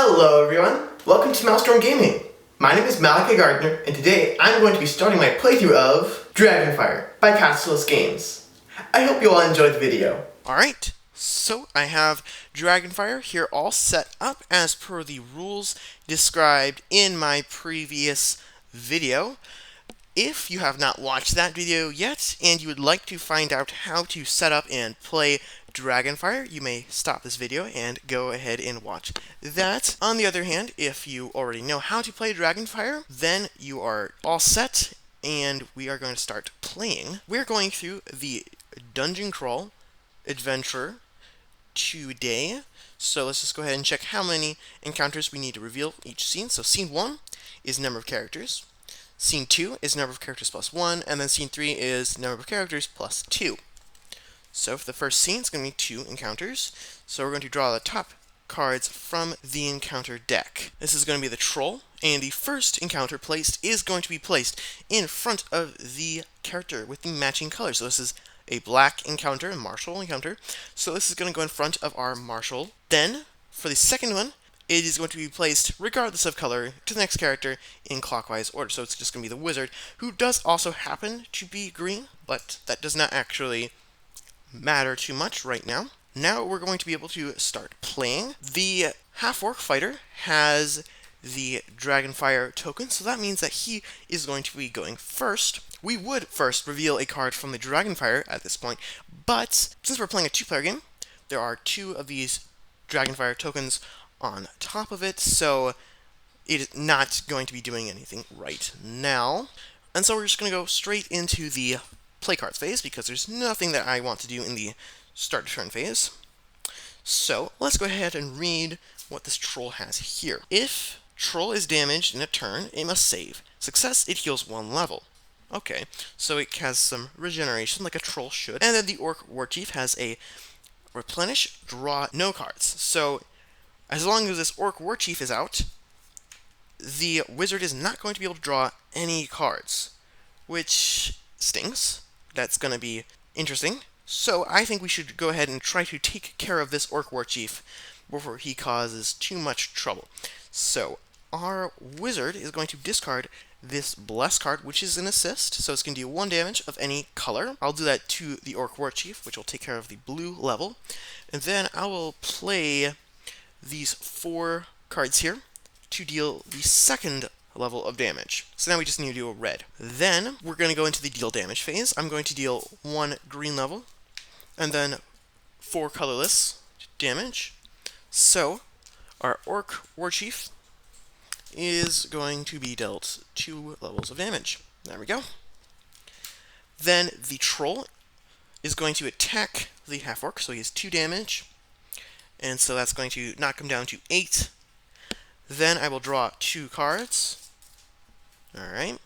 Hello everyone, welcome to MalStorm Gaming. My name is Malachi Gardner, and today I'm going to be starting my playthrough of Dragonfire by Castleless Games. I hope you all enjoyed the video. Alright, so I have Dragonfire here all set up as per the rules described in my previous video. If you have not watched that video yet, and you would like to find out how to set up and play Dragonfire, you may stop this video and go ahead and watch that. On the other hand, if you already know how to play Dragonfire, then you are all set, and we are going to start playing. We're going through the Dungeon Crawl adventure today, so let's just go ahead and check how many encounters we need to reveal each scene. So scene 1 is number of characters. Scene 2 is number of characters plus 1, and then scene 3 is number of characters plus 2. So for the first scene, it's going to be 2 encounters. So we're going to draw the top cards from the encounter deck. This is going to be the troll, and the first encounter placed is going to be placed in front of the character with the matching color. So this is a black encounter, a martial encounter. So this is going to go in front of our martial. Then, for the second one, it is going to be placed, regardless of color, to the next character in clockwise order. So it's just going to be the wizard, who does also happen to be green, but that does not actually matter too much right now. Now we're going to be able to start playing. The half-orc fighter has the Dragonfire token, so that means that he is going to be going first. We would first reveal a card from the Dragonfire at this point, but since we're playing a 2-player game, there are 2 of these Dragonfire tokens on top of it, so it is not going to be doing anything right now. And so we're just going to go straight into the play cards phase, because there's nothing that I want to do in the start to turn phase. So let's go ahead and read what this troll has here. If troll is damaged in a turn, it must save. Success, it heals 1 level. Okay, so it has some regeneration like a troll should. And then the orc warchief has a replenish, draw no cards. So as long as this orc warchief is out, the wizard is not going to be able to draw any cards, which stings. That's going to be interesting. So I think we should go ahead and try to take care of this orc warchief before he causes too much trouble. So our wizard is going to discard this bless card, which is an assist, so it's going to do 1 damage of any color. I'll do that to the orc warchief, which will take care of the blue level. And then I will play these 4 cards here to deal the second level of damage. So now we just need to do a red. Then we're going to go into the deal damage phase. I'm going to deal 1 green level and then 4 colorless damage. So our orc warchief is going to be dealt 2 levels of damage. There we go. Then the troll is going to attack the half-orc, so he has 2 damage. And so that's going to knock him down to 8. Then I will draw 2 cards. Alright.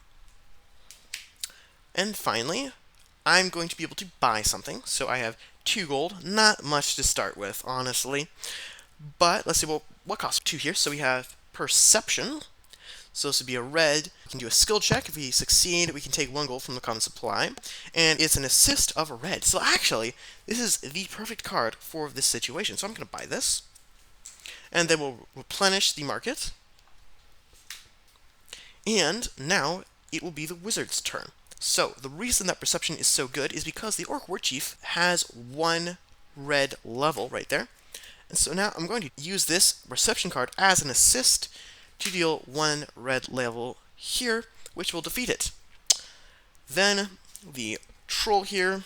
And finally, I'm going to be able to buy something. So I have 2 gold. Not much to start with, honestly. But let's see, well, what costs 2 here? So we have perception. So this would be a red. We can do a skill check. If we succeed, we can take 1 gold from the common supply. And it's an assist of a red. So actually, this is the perfect card for this situation. So I'm going to buy this. And then we'll replenish the market. And now it will be the wizard's turn. So the reason that perception is so good is because the orc warchief has 1 red level right there. And so now I'm going to use this perception card as an assist to deal 1 red level here, which will defeat it. Then the troll here,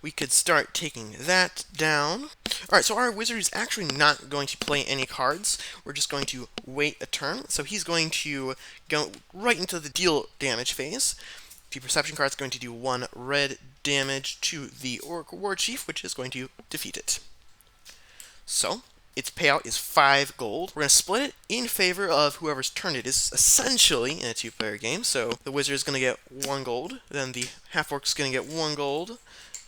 we could start taking that down. Alright, so our wizard is actually not going to play any cards. We're just going to wait a turn. So he's going to go right into the deal damage phase. The perception card is going to do 1 red damage to the orc warchief, which is going to defeat it. So its payout is 5 gold. We're going to split it in favor of whoever's turn it is, essentially, in a 2-player game. So the wizard is going to get 1 gold, then the half-orc is going to get 1 gold,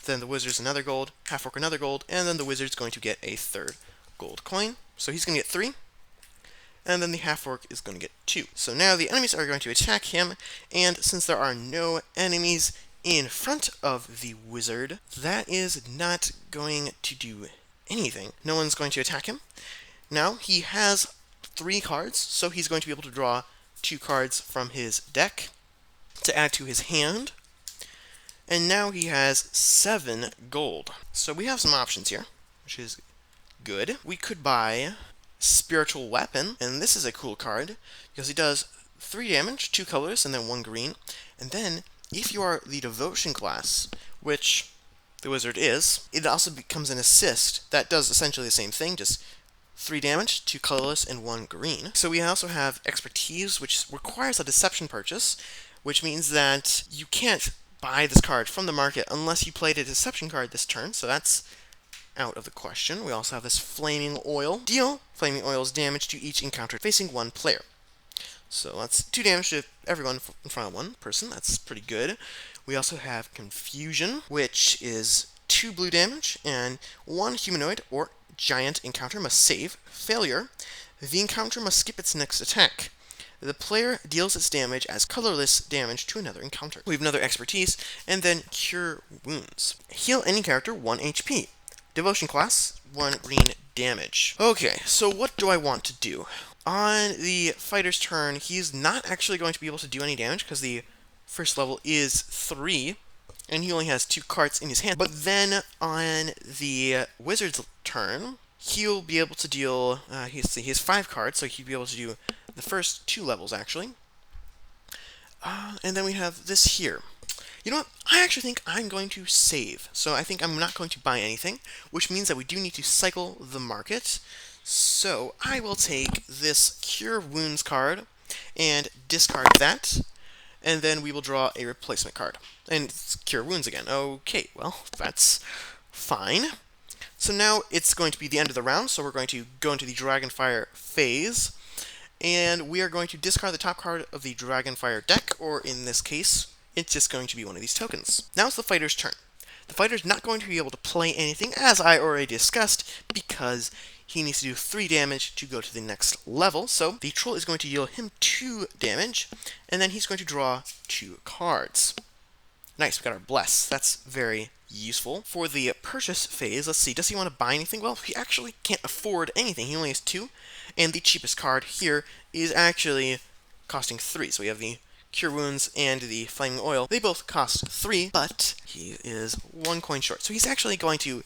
then the wizard's another gold, half-orc another gold, and then the wizard's going to get a 3rd gold coin. So he's going to get 3, and then the half-orc is going to get 2. So now the enemies are going to attack him, and since there are no enemies in front of the wizard, that is not going to do anything. No one's going to attack him. Now he has 3 cards, so he's going to be able to draw 2 cards from his deck to add to his hand. And now he has 7 gold. So we have some options here, which is good. We could buy Spiritual Weapon, and this is a cool card because he does 3 damage, 2 colors, and then 1 green. And then, if you are the Devotion class, which the wizard is, it also becomes an assist that does essentially the same thing, just 3 damage, 2 colorless, and 1 green. So we also have Expertise, which requires a deception purchase, which means that you can't buy this card from the market unless you played a deception card this turn, so that's out of the question. We also have this Flaming Oil. Deal Flaming Oil's damage to each encounter facing 1 player. So that's 2 damage to everyone in front of 1 person. That's pretty good. We also have Confusion, which is 2 blue damage, and 1 humanoid or giant encounter must save. Failure, the encounter must skip its next attack. The player deals its damage as colorless damage to another encounter. We have another Expertise, and then Cure Wounds. Heal any character 1 HP. Devotion class, 1 green damage. Okay, so what do I want to do? On the fighter's turn, he's not actually going to be able to do any damage because the first level is 3, and he only has 2 cards in his hand. But then on the wizard's turn, he'll be able to deal, he has 5 cards, so he'll be able to do the first 2 levels, actually. And then we have this here. You know what? I actually think I'm going to save. So I think I'm not going to buy anything, which means that we do need to cycle the market. So I will take this Cure Wounds card and discard that, and then we will draw a replacement card. And it's Cure Wounds again. Okay, well, that's fine. So now it's going to be the end of the round, so we're going to go into the Dragonfire phase, and we are going to discard the top card of the Dragonfire deck, or in this case, it's just going to be one of these tokens. Now it's the fighter's turn. The fighter's not going to be able to play anything, as I already discussed, because he needs to do 3 damage to go to the next level. So the troll is going to deal him 2 damage, and then he's going to draw 2 cards. Nice, we got our Bless. That's very useful. For the purchase phase, let's see, does he want to buy anything? Well, he actually can't afford anything. He only has 2, and the cheapest card here is actually costing 3. So we have the Cure Wounds and the Flaming Oil. They both cost 3, but he is 1 coin short. So he's actually going to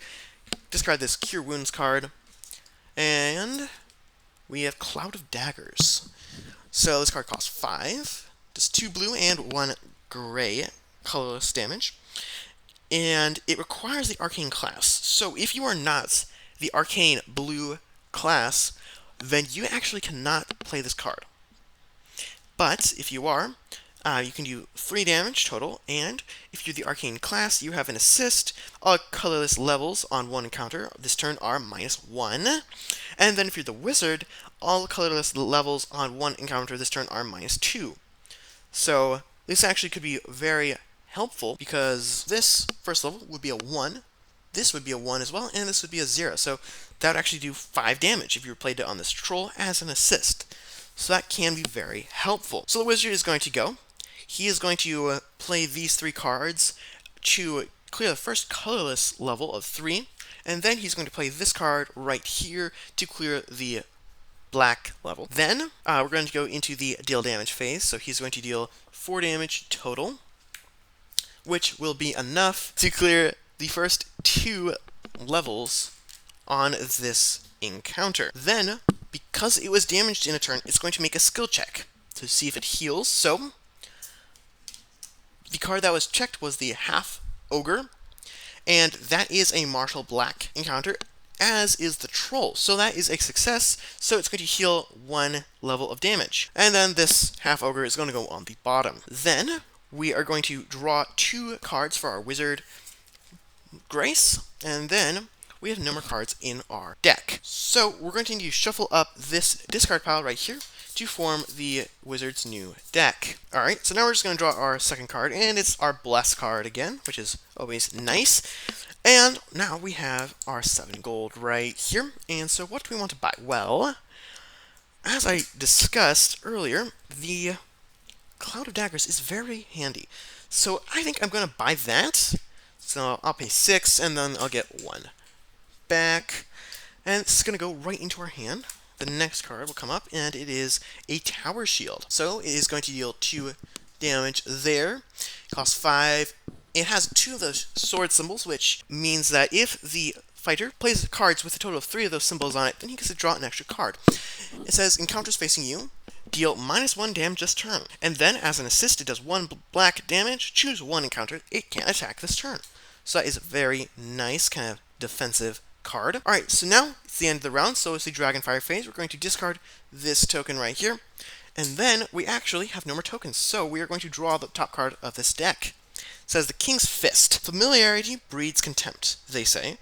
discard this Cure Wounds card, and we have Cloud of Daggers. So this card costs 5, does 2 blue and 1 gray colorless damage, and it requires the Arcane class. So if you are not the Arcane blue class, then you actually cannot play this card. But if you are, you can do 3 damage total, and if you're the Arcane class, you have an assist. All colorless levels on 1 encounter this turn are -1. And then if you're the wizard, all colorless levels on 1 encounter this turn are -2. So this actually could be very helpful, because this first level would be a 1, this would be a 1 as well, and this would be a 0. So that would actually do 5 damage if you played it on this troll as an assist. So that can be very helpful. So the wizard is going to go. He is going to play these 3 cards to clear the first colorless level of 3, and then he's going to play this card right here to clear the black level. Then we're going to go into the deal damage phase. So he's going to deal 4 damage total, which will be enough to clear the first 2 levels on this encounter. Then, because it was damaged in a turn, it's going to make a skill check to see if it heals. So the card that was checked was the Half Ogre, and that is a Martial Black encounter, as is the Troll. So that is a success, so it's going to heal 1 level of damage. And then this Half Ogre is going to go on the bottom. Then we are going to draw 2 cards for our Wizard Grace, and then we have no more cards in our deck. So we're going to need to shuffle up this discard pile right here to form the wizard's new deck. Alright, so now we're just going to draw our second card, and it's our Bless card again, which is always nice. And now we have our 7 gold right here. And so what do we want to buy? Well, as I discussed earlier, the Cloud of Daggers is very handy. So I think I'm going to buy that. So I'll pay 6, and then I'll get 1 back. And it's going to go right into our hand. the next card will come up, and it is a Tower Shield. So it is going to deal 2 damage there. It costs 5. It has 2 of those sword symbols, which means that if the fighter plays cards with a total of 3 of those symbols on it, then he gets to draw an extra card. It says, encounters facing you, deal -1 damage this turn. And then, as an assist, it does 1 black damage. Choose 1 encounter. It can't attack this turn. So that is a very nice kind of defensive card. Alright, so now it's the end of the round, so it's the Dragonfire phase. We're going to discard this token right here. And then we actually have no more tokens, so we are going to draw the top card of this deck. It says the King's Fist. Familiarity breeds contempt, they say.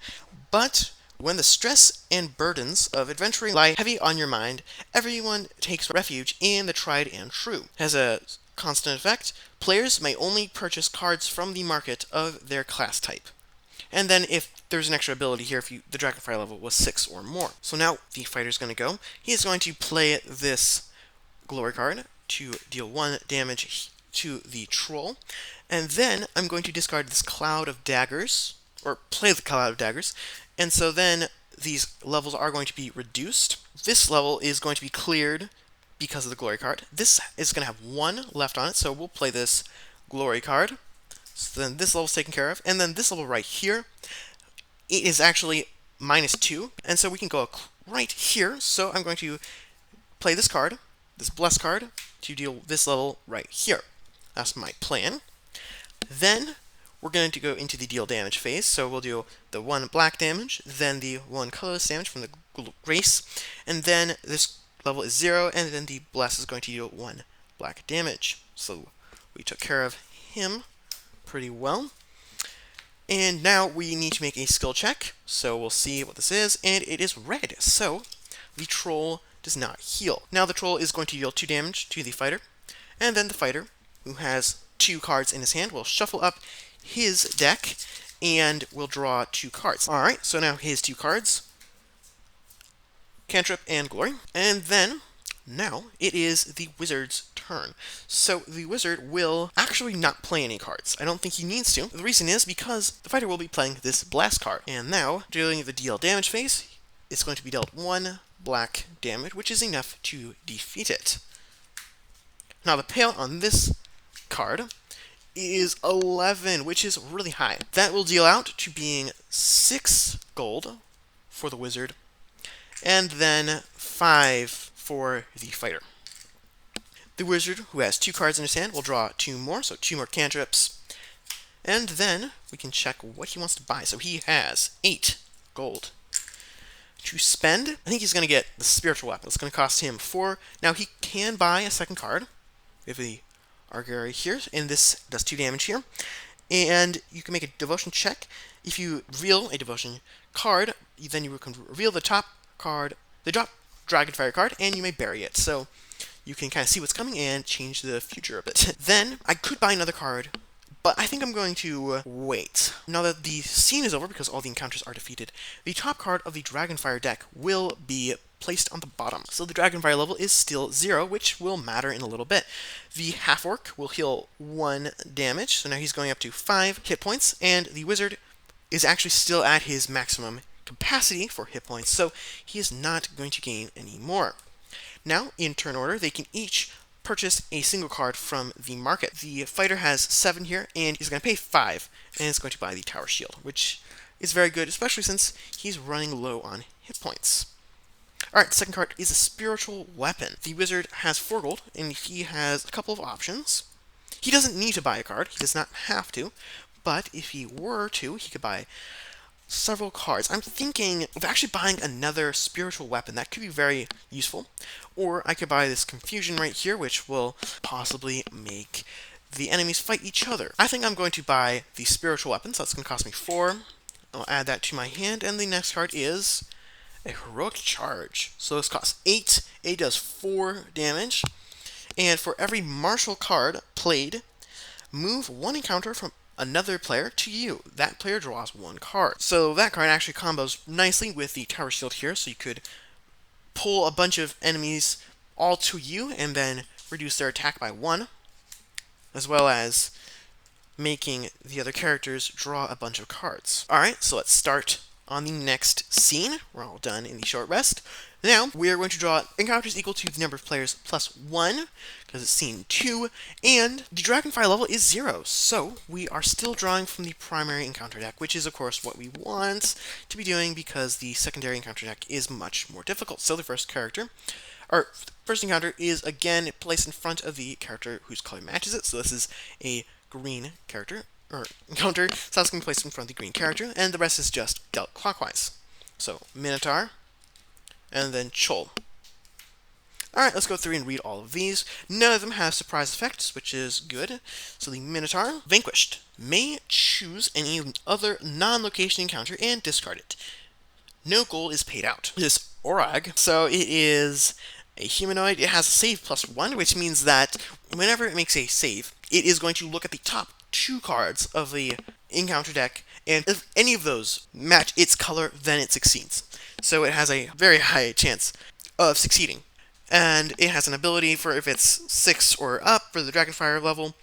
But when the stress and burdens of adventuring lie heavy on your mind, everyone takes refuge in the tried and true. Has a constant effect. Players may only purchase cards from the market of their class type. And then if there's an extra ability here, if the Dragonfire level was 6 or more. So now the fighter's going to go. He is going to play this glory card to deal 1 damage to the troll. And then I'm going to discard this Cloud of Daggers, or play the Cloud of Daggers. And so then these levels are going to be reduced. This level is going to be cleared because of the glory card. This is going to have 1 left on it, so we'll play this glory card. So then this level's taken care of. And then this level right here, it is actually -2. And so we can go right here. So I'm going to play this card, this Bless card, to deal this level right here. That's my plan. Then we're going to go into the deal damage phase. So we'll do the 1 black damage, then the 1 colorless damage from the Grace, and then this level is 0, and then the Bless is going to deal 1 black damage. So we took care of him pretty well. And now we need to make a skill check. So we'll see what this is, and it is red. So the troll does not heal. Now the troll is going to deal 2 damage to the fighter, and then the fighter, who has 2 cards in his hand, will shuffle up his deck and will draw 2 cards. Alright, so now his 2 cards, Cantrip and Glory. And then, now, it is the wizard's turn. So the wizard will actually not play any cards. I don't think he needs to. The reason is because the fighter will be playing this Blast card. And now, during the deal damage phase, it's going to be dealt 1 black damage, which is enough to defeat it. Now the payout on this card is 11, which is really high. That will deal out to being 6 gold for the wizard, and then 5 for the fighter. The wizard, who has 2 cards in his hand, will draw 2 more, so 2 more cantrips. And then we can check what he wants to buy. So he has 8 gold to spend. I think he's going to get the spiritual weapon. It's going to cost him 4. Now he can buy a second card. We have the Ogres here, and this does 2 damage here. And you can make a devotion check. If you reveal a devotion card, then you can reveal the top card, the drop Dragonfire card, and you may bury it. So you can kind of see what's coming and change the future a bit. Then I could buy another card, but I think I'm going to wait. Now that the scene is over, because all the encounters are defeated, the top card of the Dragonfire deck will be placed on the bottom. So the Dragonfire level is still 0, which will matter in a little bit. The half-orc will heal 1 damage, so now he's going up to 5 hit points, and the wizard is actually still at his maximum capacity for hit points, so he is not going to gain any more. Now, in turn order, they can each purchase a single card from the market. The fighter has 7 here, and he's going to pay 5, and is going to buy the Tower Shield, which is very good, especially since he's running low on hit points. Alright, the second card is a spiritual weapon. The wizard has 4 gold, and he has a couple of options. He doesn't need to buy a card, he does not have to, but if he were to, he could buy several cards. I'm thinking of actually buying another spiritual weapon. That could be very useful. Or I could buy this confusion right here, which will possibly make the enemies fight each other. I think I'm going to buy the spiritual weapon, so that's going to cost me 4. I'll add that to my hand, and the next card is a heroic charge. So this costs 8. It does 4 damage. And for every martial card played, move 1 encounter from another player to you. That player draws 1 card. So that card actually combos nicely with the Tower Shield here, so you could pull a bunch of enemies all to you and then reduce their attack by 1, as well as making the other characters draw a bunch of cards. Alright, so let's start on the next scene. We're all done in the short rest. Now, we are going to draw encounters equal to the number of players plus 1, because it's scene 2, and the Dragonfire level is 0, so we are still drawing from the primary encounter deck, which is, of course, what we want to be doing, because the secondary encounter deck is much more difficult. So the first encounter is, again, placed in front of the character whose color matches it, so this is a green character, or encounter, so that's going to be placed in front of the green character, and the rest is just dealt clockwise. So, Minotaur, and then chuul. Alright, let's go through and read all of these. None of them have surprise effects, which is good. So the Minotaur, vanquished, may choose any other non-location encounter and discard it. No gold is paid out. This Orog, so it is a humanoid. It has a save plus 1, which means that whenever it makes a save, it is going to look at the top 2 cards of the encounter deck, and if any of those match its color, then it succeeds. So it has a very high chance of succeeding. And it has an ability for if it's 6 or up for the Dragonfire level.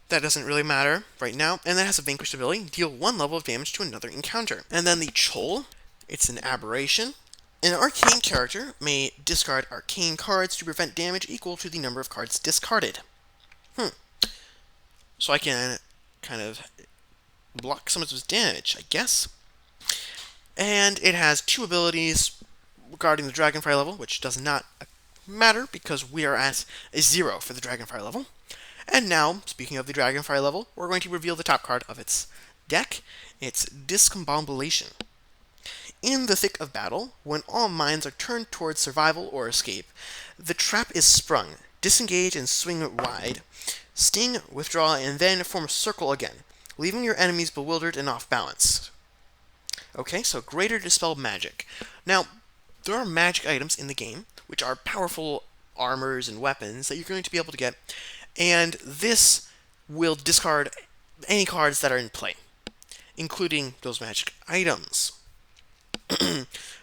That doesn't really matter right now. And that has a vanquished ability, deal 1 level of damage to another encounter. And then the chuul, it's an aberration. An arcane character may discard arcane cards to prevent damage equal to the number of cards discarded. So I can kind of block some of this damage, I guess. And it has 2 abilities regarding the Dragonfire level, which does not matter because we are at a 0 for the Dragonfire level. And now, speaking of the Dragonfire level, we're going to reveal the top card of its deck. It's Discombobulation. In the thick of battle, when all minds are turned towards survival or escape, the trap is sprung. Disengage and swing wide. Sting, withdraw, and then form a circle again, leaving your enemies bewildered and off balance. Okay, so Greater Dispel Magic. Now, there are magic items in the game, which are powerful armors and weapons that you're going to be able to get, and this will discard any cards that are in play, including those magic items.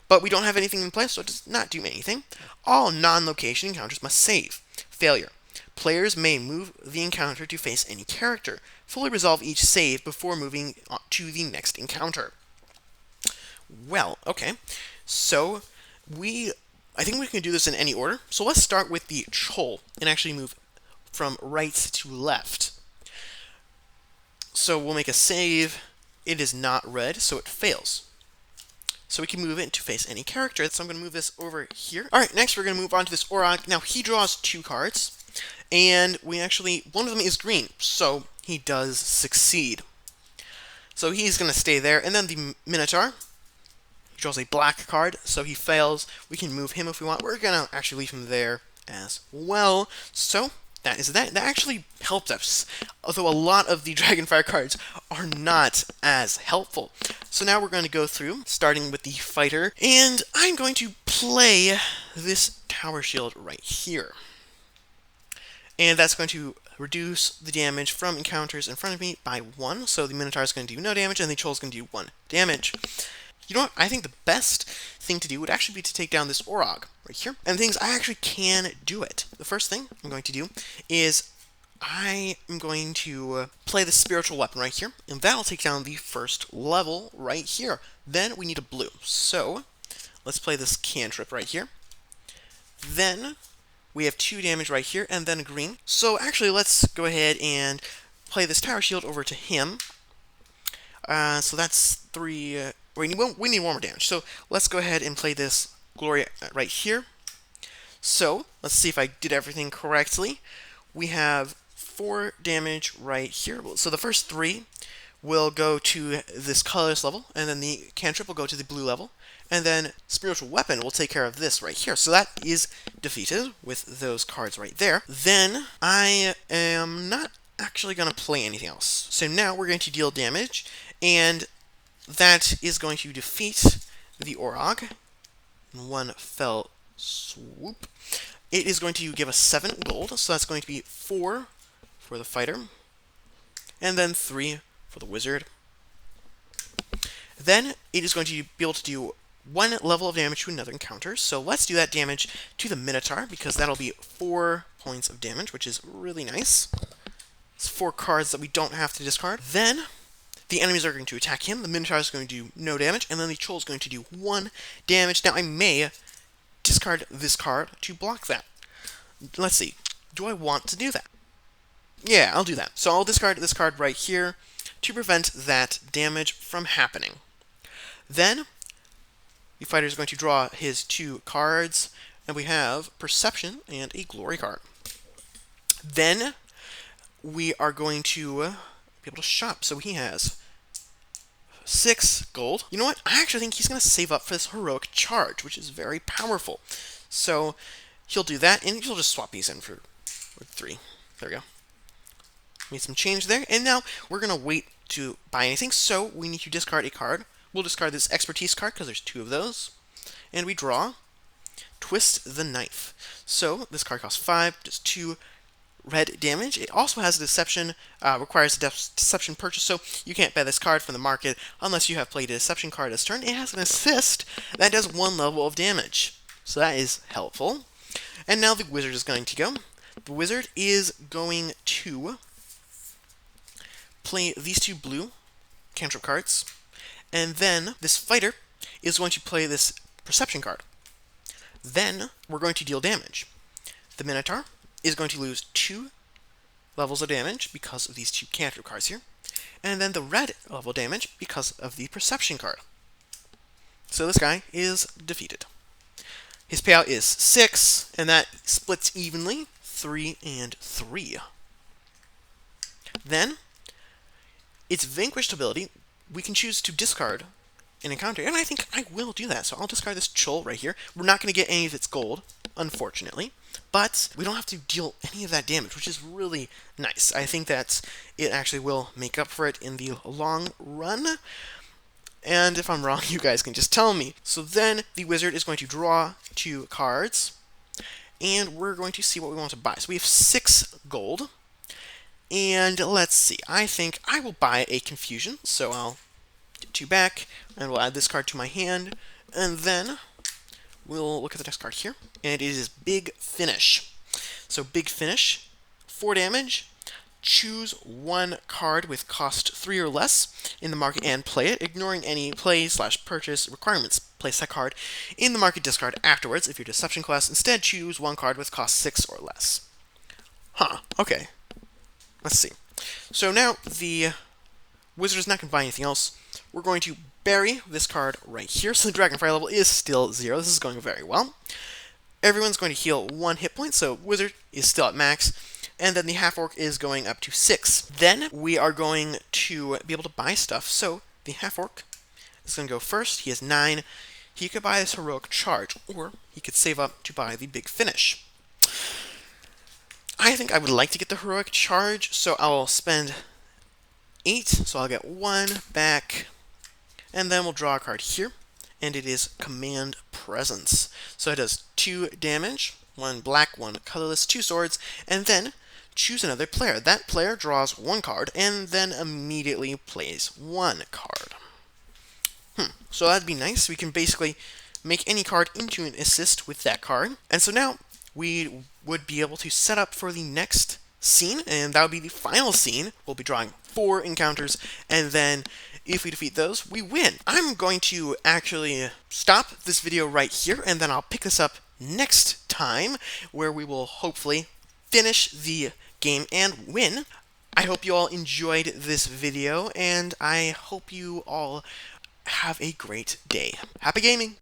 But we don't have anything in play, so it does not do anything. All non-location encounters must save. Failure. Players may move the encounter to face any character. Fully resolve each save before moving to the next encounter. Well, okay, so I think we can do this in any order. So let's start with the chuul and actually move from right to left. So we'll make a save. It is not red, so it fails. So we can move it to face any character. So I'm going to move this over here. Alright, next we're going to move on to this Orog. Now he draws 2 cards, and one of them is green, so he does succeed. So he's going to stay there. And then the Minotaur draws a black card, so he fails. We can move him if we want. We're going to actually leave him there as well. So that is that. That actually helped us, although a lot of the Dragonfire cards are not as helpful. So now we're going to go through, starting with the fighter, and I'm going to play this Tower Shield right here. And that's going to reduce the damage from encounters in front of me by 1, so the Minotaur is going to do no damage, and the chuul is going to do 1 damage. You know what? I think the best thing to do would actually be to take down this Orog right here. And things, I actually can do it. The first thing I'm going to do is I am going to play the spiritual weapon right here, and that'll take down the first level right here. Then we need a blue. So let's play this cantrip right here. Then we have 2 damage right here, and then a green. So actually, let's go ahead and play this Tower Shield over to him. So that's 3... we need 1 more damage. So let's go ahead and play this Gloria right here. So let's see if I did everything correctly. We have 4 damage right here. So the first 3 will go to this colorless level, and then the cantrip will go to the blue level, and then spiritual weapon will take care of this right here. So that is defeated with those cards right there. Then I am not actually going to play anything else. So now we're going to deal damage, and that is going to defeat the Orog in 1 fell swoop. It is going to give us 7 gold, so that's going to be 4 for the fighter, and then 3 for the wizard. Then it is going to be able to do 1 level of damage to another encounter, so let's do that damage to the Minotaur, because that'll be 4 points of damage, which is really nice. It's 4 cards that we don't have to discard. Then the enemies are going to attack him. The Minotaur is going to do no damage, and then the chuul is going to do 1 damage. Now, I may discard this card to block that. Let's see. Do I want to do that? Yeah, I'll do that. So I'll discard this card right here to prevent that damage from happening. Then, the fighter is going to draw his 2 cards, and we have Perception and a Glory card. Then, we are going to be able to shop. So he has 6 gold. You know what? I actually think he's going to save up for this Heroic Charge, which is very powerful. So, he'll do that, and he'll just swap these in for 3. There we go. Made some change there, and now we're going to wait to buy anything, so we need to discard a card. We'll discard this Expertise card, because there's 2 of those. And we draw Twist the Knife. So, this card costs 5, does 2 red damage. It also has a Deception, requires a Deception purchase, so you can't buy this card from the market unless you have played a Deception card this turn. It has an Assist that does 1 level of damage, so that is helpful. And now the Wizard is going to go. The Wizard is going to play these 2 blue cantrip cards, and then this fighter is going to play this Perception card. Then we're going to deal damage. The Minotaur is going to lose 2 levels of damage because of these 2 cantrip cards here, and then the red level damage because of the Perception card. So this guy is defeated. His payout is 6, and that splits evenly, 3 and 3. Then, its Vanquished ability, we can choose to discard an encounter, and I think I will do that. So I'll discard this chuul right here. We're not going to get any of its gold, unfortunately, but we don't have to deal any of that damage, which is really nice. I think that it actually will make up for it in the long run. And if I'm wrong, you guys can just tell me. So then the Wizard is going to draw 2 cards, and we're going to see what we want to buy. So we have 6 gold, and let's see. I think I will buy a Confusion, so I'll get 2 back, and we'll add this card to my hand, and then we'll look at the next card here, and it is Big Finish. So Big Finish, 4 damage. Choose 1 card with cost 3 or less in the market and play it, ignoring any play/purchase requirements. Place that card in the market, discard afterwards. If you're Deception class, instead choose 1 card with cost 6 or less. Huh, okay. Let's see. So now the Wizard is not going to buy anything else. We're going to bury this card right here. So the Dragonfire level is still 0. This is going very well. Everyone's going to heal 1 hit point, so Wizard is still at max. And then the Half-Orc is going up to 6. Then we are going to be able to buy stuff. So the Half-Orc is going to go first. He has 9. He could buy this Heroic Charge, or he could save up to buy the Big Finish. I think I would like to get the Heroic Charge, so I'll spend 8. So I'll get 1 back. And then we'll draw a card here, and it is Command Presence. So it does 2 damage, 1 black, 1 colorless, 2 swords, and then choose another player. That player draws 1 card, and then immediately plays 1 card. So that'd be nice. We can basically make any card into an assist with that card. And so now we would be able to set up for the next scene, and that would be the final scene. We'll be drawing 4 encounters, and then if we defeat those, we win. I'm going to actually stop this video right here, and then I'll pick this up next time, where we will hopefully finish the game and win. I hope you all enjoyed this video, and I hope you all have a great day. Happy gaming!